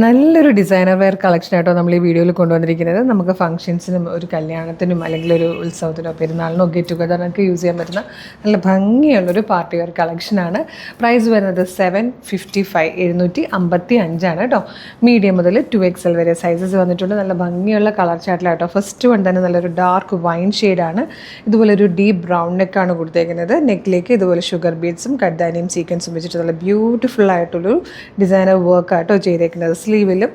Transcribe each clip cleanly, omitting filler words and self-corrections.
നല്ലൊരു designer wear കളക്ഷനായിട്ടോ നമ്മൾ ഈ വീഡിയോയിൽ കൊണ്ടുവന്നിരിക്കുന്നത്. നമുക്ക് ഫംഗ്ഷൻസിനും ഒരു കല്യാണത്തിനും അല്ലെങ്കിൽ ഒരു ഉത്സവത്തിനോ പെരുന്നാളിനോ ഗെറ്റ് ടുഗദറിനൊക്കെ യൂസ് ചെയ്യാൻ പറ്റുന്ന നല്ല ഭംഗിയുള്ളൊരു പാർട്ടി വെയർ കളക്ഷനാണ്. പ്രൈസ് വരുന്നത് 755 755 കേട്ടോ. മീഡിയം മുതൽ 2XL വരെ സൈസസ് വന്നിട്ടുണ്ട്. നല്ല ഭംഗിയുള്ള കളർ ചാർട്ടിലാട്ടോ. ഫസ്റ്റ് വൺ തന്നെ നല്ലൊരു ഡാർക്ക് വൈൻ ഷെയ്ഡാണ്. ഇതുപോലെ ഒരു ഡീപ്പ് ബ്രൗൺ നെക്കാണ് കൊടുത്തേക്കുന്നത്. നെക്കിലേക്ക് ഇതുപോലെ ഷുഗർ ബീഡ്സും കഡ്ദാനിയും സീക്വൻസും വെച്ചിട്ട് നല്ല ബ്യൂട്ടിഫുൾ ആയിട്ടുള്ളൊരു ഡിസൈനർ വർക്കായിട്ടോ ചെയ്തേക്കുന്നത്. സ്ലീവിലും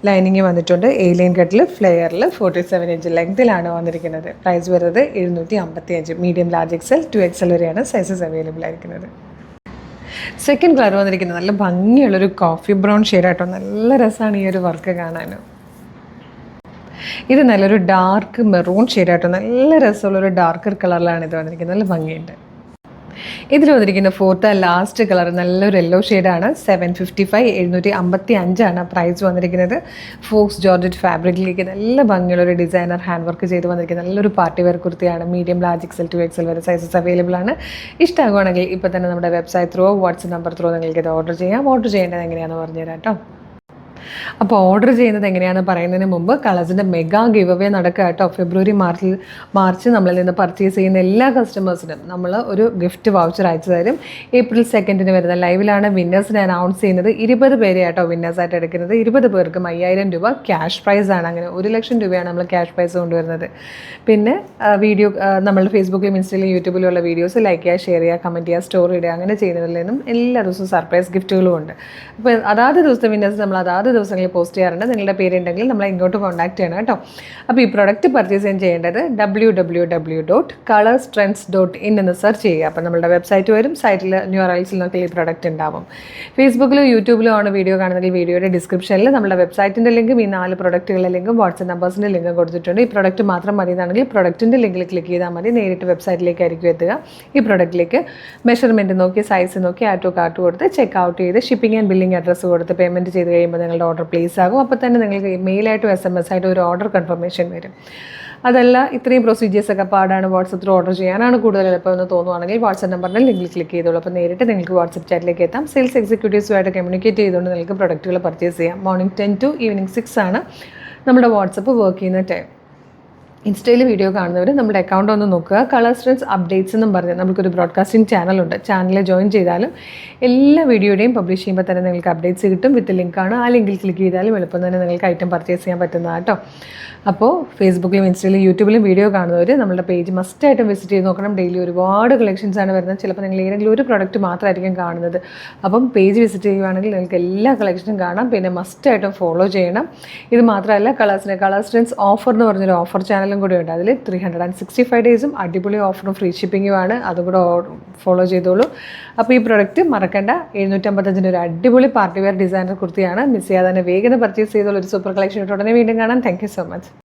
ലൈനിങ് വന്നിട്ടുണ്ട്. ലൈൻ കട്ടിൽ ഫ്ലെയറിൽ 47 ഇഞ്ച് ലെങ്തിലാണ് വന്നിരിക്കുന്നത്. പ്രൈസ് വരുന്നത് 755. മീഡിയം ലാർജ് XL 2XL വരെയാണ് സൈസസ് അവൈലബിൾ ആയിരിക്കുന്നത്. സെക്കൻഡ് കളർ വന്നിരിക്കുന്നത് നല്ല ഭംഗിയുള്ളൊരു കോഫി ബ്രൗൺ ഷെയ്ഡായിട്ടോ. നല്ല രസമാണ് ഈ ഒരു വർക്ക് കാണാൻ. ഇത് നല്ലൊരു ഡാർക്ക് മെറൂൺ ഷെയ്ഡായിട്ടോ. നല്ല രസമുള്ളൊരു ഡാർക്കർ കളറിലാണ് ഇത് വന്നിരിക്കുന്നത്. നല്ല ഭംഗിയുണ്ട്. ഇതിൽ വന്നിരിക്കുന്ന ഫോർത്ത് ലാസ്റ്റ് കളർ നല്ലൊരു യെല്ലോ ഷെയ്ഡാണ്. 755 755 പ്രൈസ് വന്നിരിക്കുന്നത്. ഫോക്സ് ജോർജറ്റ് ഫാബ്രിക്കിലേക്ക് നല്ല ഭംഗിയുള്ളൊരു ഡിസൈനർ ഹാൻഡ് വർക്ക് ചെയ്ത് വന്നിരിക്കുന്നത് നല്ലൊരു പാർട്ടി വെയർ കുർത്തിയാണ്. മീഡിയം ലാർജ് XL 2XL വരെ സൈസസ് അവൈലബിൾ ആണ്. ഇഷ്ടമാകുവാണെങ്കിൽ ഇപ്പോൾ തന്നെ നമ്മുടെ website through WhatsApp number through നിങ്ങൾക്ക് ഇത് ഓർഡർ ചെയ്യാം. ഓർഡർ ചെയ്യേണ്ടത് എങ്ങനെയാണെന്ന് പറഞ്ഞുതരാം കേട്ടോ. അപ്പോൾ ഓർഡർ ചെയ്യുന്നത് എങ്ങനെയാണെന്ന് പറയുന്നതിന് മുമ്പ് കളേഴ്സിൻ്റെ മെഗാ ഗിവ് അവേ നടക്കുക കേട്ടോ. ഫെബ്രുവരി മാർച്ച് നമ്മളിൽ നിന്ന് പർച്ചേസ് ചെയ്യുന്ന എല്ലാ കസ്റ്റമേഴ്സിനും നമ്മൾ ഒരു ഗിഫ്റ്റ് വൗച്ചർ അയച്ചു തരും. April 2 വരുന്ന ലൈവിലാണ് വിന്നേഴ്സിനെ അനൗൺസ് ചെയ്യുന്നത്. 20 പേരെ കേട്ടോ വിന്നേഴ്സായിട്ട് എടുക്കുന്നത്. 20 പേർക്കും 5000 രൂപ ക്യാഷ് പ്രൈസാണ്. അങ്ങനെ 1 ലക്ഷം രൂപയാണ് നമ്മൾ ക്യാഷ് പ്രൈസ് കൊണ്ടുവരുന്നത്. പിന്നെ വീഡിയോ നമ്മൾ ഫേസ്ബുക്കിലും ഇൻസ്റ്റയിലും യൂട്യൂബിലുള്ള വീഡിയോസ് ലൈക്ക് ചെയ്യുക, ഷെയർ ചെയ്യുക, കമൻറ്റ് ചെയ്യുക, സ്റ്റോറി ഇടുക, അങ്ങനെ ചെയ്യുന്നതിൽ നിന്നും എല്ലാ ദിവസവും സർപ്രൈസ് ഗിഫ്റ്റുകളും ഉണ്ട്. അപ്പോൾ അതാത് ദിവസത്തെ വിന്നേഴ്സ് നമ്മൾ അതാത് ദിവസങ്ങളിൽ പോസ്റ്റ് ചെയ്യാറുണ്ട്. നിങ്ങളുടെ പേരുണ്ടെങ്കിൽ നമ്മളെ ഇങ്ങോട്ട് കോൺടാക്ട് ചെയ്യണം കേട്ടോ. അപ്പോൾ ഈ പ്രോഡക്റ്റ് പർച്ചേസ് ചെയ്യേണ്ടത് www.colorstrends.in എന്ന് സെർച്ച് ചെയ്യുക. അപ്പോൾ നമ്മളുടെ വെബ്സൈറ്റ് വരും. സൈറ്റിൽ URLസിൽ നോക്കി ഈ പ്രോഡക്റ്റ് ഉണ്ടാവും. ഫേസ്ബുക്കിലോ യൂട്യൂബിലോ ആണ് വീഡിയോ കാണുന്നതെങ്കിൽ വീഡിയോയുടെ ഡിസ്ക്രിപ്ഷനിൽ നമ്മുടെ വെബ്സൈറ്റിൻ്റെ ലിങ്കും ഈ 4 പ്രൊഡക്റ്റുകളുടെ ലിങ്കും വാട്സപ്പ് നമ്പേഴ്സിൻ്റെ ലിങ്കും കൊടുത്തിട്ടുണ്ട്. ഈ പ്രോഡക്റ്റ് മാത്രം മതി എന്നാണെങ്കിൽ പ്രൊഡക്റ്റിൻ്റെ ലിങ്കിൽ ക്ലിക്ക് ചെയ്താൽ മതി. നേരിട്ട് വെബ്സൈറ്റിലേക്കായിരിക്കും എത്തുക. ഈ പ്രോഡക്റ്റിലേക്ക് മെഷർമെൻറ്റ് നോക്കി സൈസ് നോക്കി ആഡ് ടു കാർട്ട് കൊടുത്ത് ചെക്ക് ഔട്ട് ചെയ്ത് ഷിപ്പിംഗ് ആൻഡ് ബില്ലിംഗ് അഡ്രസ്സ് കൊടുത്ത് പേയ്മെൻറ്റ് ചെയ്ത് കഴിയുമ്പോൾ നിങ്ങളുടെ ഓർഡർ പ്ലേസ് ആകും. അപ്പോൾ തന്നെ നിങ്ങൾക്ക് മെയിലായിട്ടും SMS ആയിട്ടും ഒരു ഓർഡർ കൺഫർമേഷൻ വരും. അതല്ല ഇത്രയും പ്രൊസീജിയേഴ്സൊക്കെ പാടാണ്, വാട്സപ്പ് ത്രൂ ഓർഡർ ചെയ്യാനാണ് കൂടുതൽ എളുപ്പമെന്ന് തോന്നുവാണെങ്കിൽ വാട്സപ്പ് നമ്പറിൽ ലിങ്കിൽ ക്ലിക്ക് ചെയ്തോളൂ. അപ്പോൾ നേരിട്ട് നിങ്ങൾക്ക് വാട്സപ്പ് ചാറ്റിലേക്ക് എത്താം. സെയിൽസ് എക്സിക്യൂട്ടീവ്സുമായിട്ട് കമ്മ്യൂണിക്കേറ്റ് ചെയ്തുകൊണ്ട് നിങ്ങൾക്ക് പ്രൊഡക്റ്റുകൾ പർച്ചേസ് ചെയ്യാം. മോർണിംഗ് 10 to ഈവനിങ് 6 ആണ് നമ്മുടെ വാട്സപ്പ് വർക്ക് ചെയ്യുന്ന ടൈം. ഇൻസ്റ്റയിൽ വീഡിയോ കാണുന്നവർ നമ്മുടെ അക്കൗണ്ട് ഒന്ന് നോക്കുക. കളേഴ്സ് ട്രെൻഡ്സ് അപ്ഡേറ്റ്സ് എന്നും പറഞ്ഞ് നമുക്കൊരു ബ്രോഡ്കാസ്റ്റിംഗ് ചാനലുണ്ട്. ചാനലിൽ ജോയിൻ ചെയ്താലും എല്ലാ വീഡിയോയുടെയും പബ്ലിഷ് ചെയ്യുമ്പോൾ തന്നെ നിങ്ങൾക്ക് അപ്ഡേറ്റ്സ് കിട്ടും. വിത്ത് ലിങ്കാണ്. ആ ലിങ്കിൽ ക്ലിക്ക് ചെയ്താലും എളുപ്പം തന്നെ നിങ്ങൾക്ക് ഐറ്റം പർച്ചേസ് ചെയ്യാൻ പറ്റുന്നതാണ് കേട്ടോ. അപ്പോൾ ഫേസ്ബുക്കിലും ഇൻസ്റ്റയിലും യൂട്യൂബിലും വീഡിയോ കാണുന്നവർ നമ്മുടെ പേജ് മസ്റ്റായിട്ടും വിസിറ്റ് ചെയ്ത് നോക്കണം. ഡെയിലി ഒരുപാട് കളക്ഷൻസാണ് വരുന്നത്. ചിലപ്പോൾ നിങ്ങൾ ഏതെങ്കിലും ഒരു പ്രൊഡക്റ്റ് മാത്രമായിരിക്കും കാണുന്നത്. അപ്പം പേജ് വിസിറ്റ് ചെയ്യുകയാണെങ്കിൽ നിങ്ങൾക്ക് എല്ലാ കളക്ഷനും കാണാം. പിന്നെ മസ്റ്റായിട്ടും ഫോളോ ചെയ്യണം. ഇത് മാത്രമല്ല കളേഴ്സ് ട്രെൻഡ്സ് ഓഫർ എന്ന് പറഞ്ഞൊരു ഓഫർ ചാനലും കൂടെ ഉണ്ട്. അതിൽ 365 ഡേയ്സും അടിപൊളി ഓഫറും ഫ്രീ ഷിപ്പിങ്ങുമാണ്. അതും കൂടെ ഫോളോ ചെയ്തോളൂ. അപ്പോൾ ഈ പ്രൊഡക്റ്റ് മറക്കണ്ട. 755 ഒരു അടിപൊളി പാർട്ടി വെയർ ഡിസൈനർ കുർത്തിയാണ്. മിസ് ചെയ്യാതെ തന്നെ വേഗം പർച്ചേസ് ചെയ്തോളൂ. ഒരു സൂപ്പർ കളക്ഷൻ ഉടനെ വീണ്ടും കാണാം. Thank you so much.